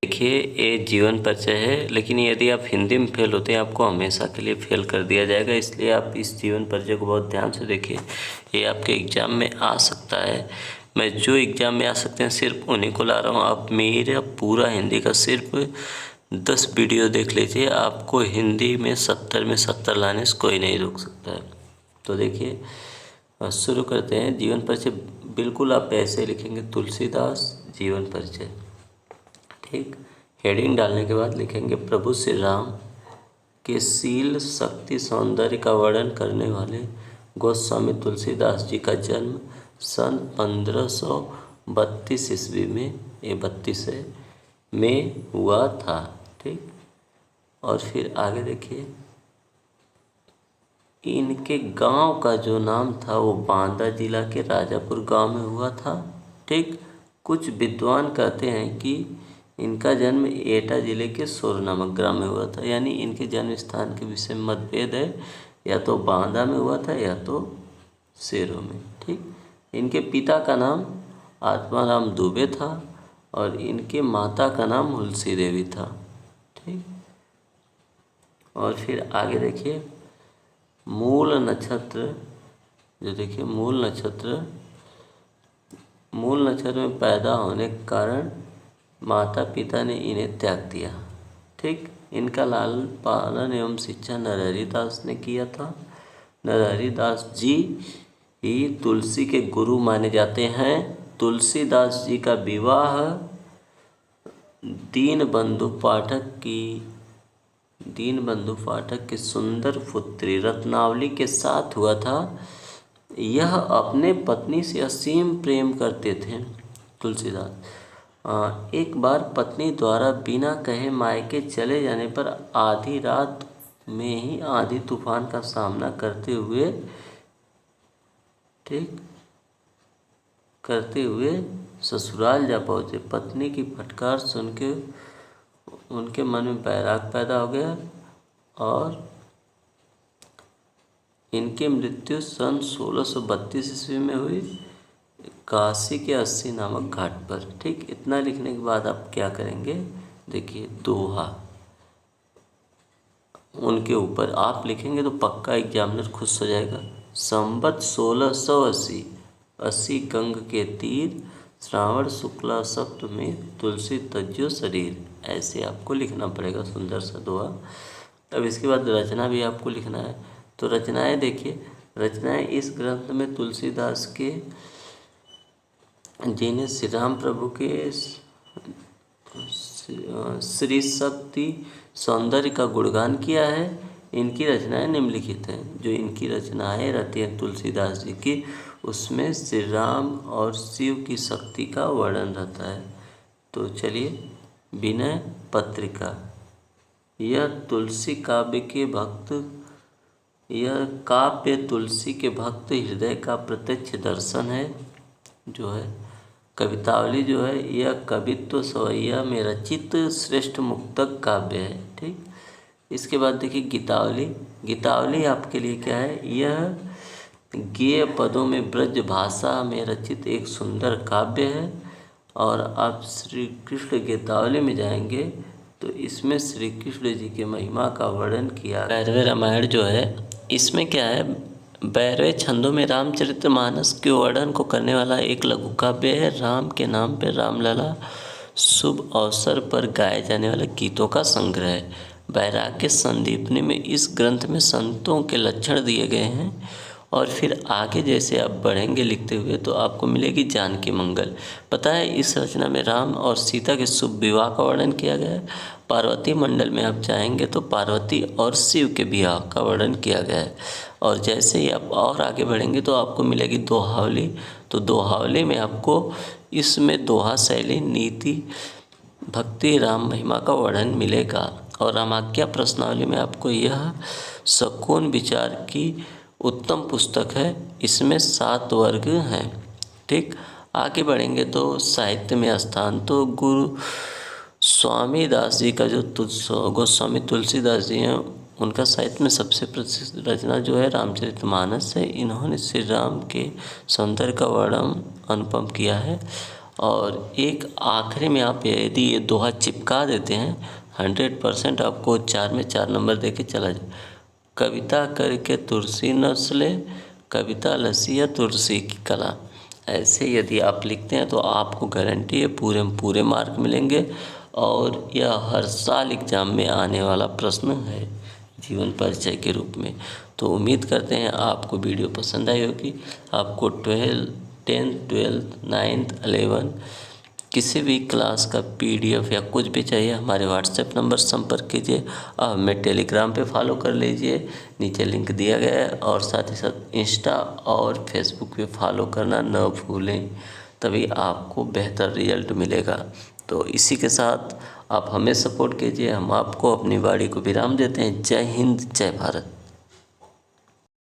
देखिए, ये जीवन परिचय है, लेकिन यदि आप हिंदी में फेल होते हैं आपको हमेशा के लिए फेल कर दिया जाएगा। इसलिए आप इस जीवन परिचय को बहुत ध्यान से देखिए, ये आपके एग्ज़ाम में आ सकता है। मैं जो एग्ज़ाम में आ सकते हैं सिर्फ उन्हीं को ला रहा हूँ। आप मेरा पूरा हिंदी का सिर्फ 10 वीडियो देख लीजिए, आपको हिंदी में 70 में 70 लाने से कोई नहीं रोक सकता है। तो देखिए, शुरू करते हैं। जीवन परिचय बिल्कुल आप ऐसे लिखेंगे, तुलसीदास जीवन परिचय। ठीक, हेडिंग डालने के बाद लिखेंगे प्रभु श्री राम के शील शक्ति सौंदर्य का वर्णन करने वाले गोस्वामी तुलसीदास जी का जन्म सन 1532 ईस्वी में, ये 32 है, में हुआ था। ठीक, और फिर आगे देखिए, इनके गांव का जो नाम था वो बांदा जिला के राजापुर गांव में हुआ था। ठीक, कुछ विद्वान कहते हैं कि इनका जन्म एटा जिले के सोर नामक ग्राम में हुआ था, यानी इनके जन्म स्थान के विषय में मतभेद है, या तो बांदा में हुआ था या तो सेरो में। ठीक, इनके पिता का नाम आत्माराम दुबे था और इनके माता का नाम हुलसी देवी था। ठीक, और फिर आगे देखिए, मूल नक्षत्र, जो देखिए मूल नक्षत्र में पैदा होने के कारण माता पिता ने इन्हें त्याग दिया। ठीक, इनका लालन पालन एवं शिक्षा नरहरि दास ने किया था। नरहरि दास जी ही तुलसी के गुरु माने जाते हैं। तुलसीदास जी का विवाह दीनबंधु पाठक की सुंदर पुत्री रत्नावली के साथ हुआ था। यह अपने पत्नी से असीम प्रेम करते थे। तुलसीदास एक बार पत्नी द्वारा बिना कहे मायके चले जाने पर आधी रात में ही आंधी तूफान का सामना करते हुए ससुराल जा पहुँचे। पत्नी की फटकार सुन के उनके मन में बैराग पैदा हो गया और इनकी मृत्यु सन 1632 ईस्वी में हुई, काशी के 80 नामक घाट पर। ठीक, इतना लिखने के बाद आप क्या करेंगे, देखिए दोहा उनके ऊपर आप लिखेंगे तो पक्का एग्जामिनर खुश हो जाएगा। संवत 1680, 80 गंग के तीर, श्रावण शुक्ला सप्तमी, तुलसी तज्जो शरीर, ऐसे आपको लिखना पड़ेगा सुंदर सा दोहा। अब इसके बाद रचना भी आपको लिखना है। तो रचनाएं देखिए, रचनाएं इस ग्रंथ में तुलसीदास के जिन्हें श्री राम प्रभु के श्री शक्ति सौंदर्य का गुणगान किया है, इनकी रचनाएं निम्नलिखित हैं। जो इनकी रचनाएं रहती हैं तुलसीदास जी की, उसमें श्री राम और शिव की शक्ति का वर्णन रहता है। तो चलिए, विनय पत्रिका, यह काव्य तुलसी के भक्त हृदय का प्रत्यक्ष दर्शन है। जो है कवितावली, जो है यह कवित्व सवैया में रचित श्रेष्ठ मुक्तक काव्य है। ठीक, इसके बाद देखिए गीतावली। गीतावली आपके लिए क्या है, यह गेय पदों में ब्रज भाषा में रचित एक सुंदर काव्य है। और आप श्री कृष्ण गीतावली में जाएंगे तो इसमें श्री कृष्ण जी के महिमा का वर्णन किया। भैरव रामायण जो है, इसमें क्या है, 12वें छंदों में रामचरितमानस के वर्णन को करने वाला एक लघु काव्य है। राम के नाम पर रामलला, शुभ अवसर पर गाए जाने वाले गीतों का संग्रह है। वैराग्य संदीपनी में इस ग्रंथ में संतों के लक्षण दिए गए हैं। और फिर आगे जैसे आप बढ़ेंगे लिखते हुए तो आपको मिलेगी जानकी मंगल। पता है, इस रचना में राम और सीता के शुभ विवाह का वर्णन किया गया है। पार्वती मंडल में आप जाएंगे तो पार्वती और शिव के विवाह का वर्णन किया गया है। और जैसे ही आप और आगे बढ़ेंगे तो आपको मिलेगी दोहावली। तो दोहावली में आपको इसमें दोहा शैली, नीति, भक्ति, राम महिमा का वर्णन मिलेगा। और रामाज्ञा प्रश्नावली में आपको यह शकुन विचार की उत्तम पुस्तक है। इसमें 7 वर्ग हैं। ठीक, आगे बढ़ेंगे तो साहित्य में स्थान, तो गुरु स्वामी दास जी का जो गोस्वामी तुलसीदास जी हैं, उनका साहित्य में सबसे प्रसिद्ध रचना जो है रामचरितमानस है। इन्होंने श्री राम के सौंदर्य का वर्णन अनुपम किया है। और एक आखिरी में आप यदि ये दोहा चिपका देते हैं 100% आपको 4 में 4 नंबर देके चला जाए। कविता करके तुलसी नस्ले, कविता लसिया तुलसी की कला। ऐसे यदि आप लिखते हैं तो आपको गारंटी है पूरे में पूरे मार्क मिलेंगे। और यह हर साल एग्ज़ाम में आने वाला प्रश्न है जीवन परिचय के रूप में। तो उम्मीद करते हैं आपको वीडियो पसंद आई होगी। आपको 10th 12th 9th 11 किसी भी क्लास का PDF या कुछ भी चाहिए हमारे व्हाट्सएप नंबर संपर्क कीजिए। हमें टेलीग्राम पे फॉलो कर लीजिए, नीचे लिंक दिया गया है। और साथ ही साथ इंस्टा और फेसबुक पे फॉलो करना न भूलें, तभी आपको बेहतर रिजल्ट मिलेगा। तो इसी के साथ आप हमें सपोर्ट कीजिए, हम आपको अपनी वाणी को विराम देते हैं। जय हिंद, जय भारत।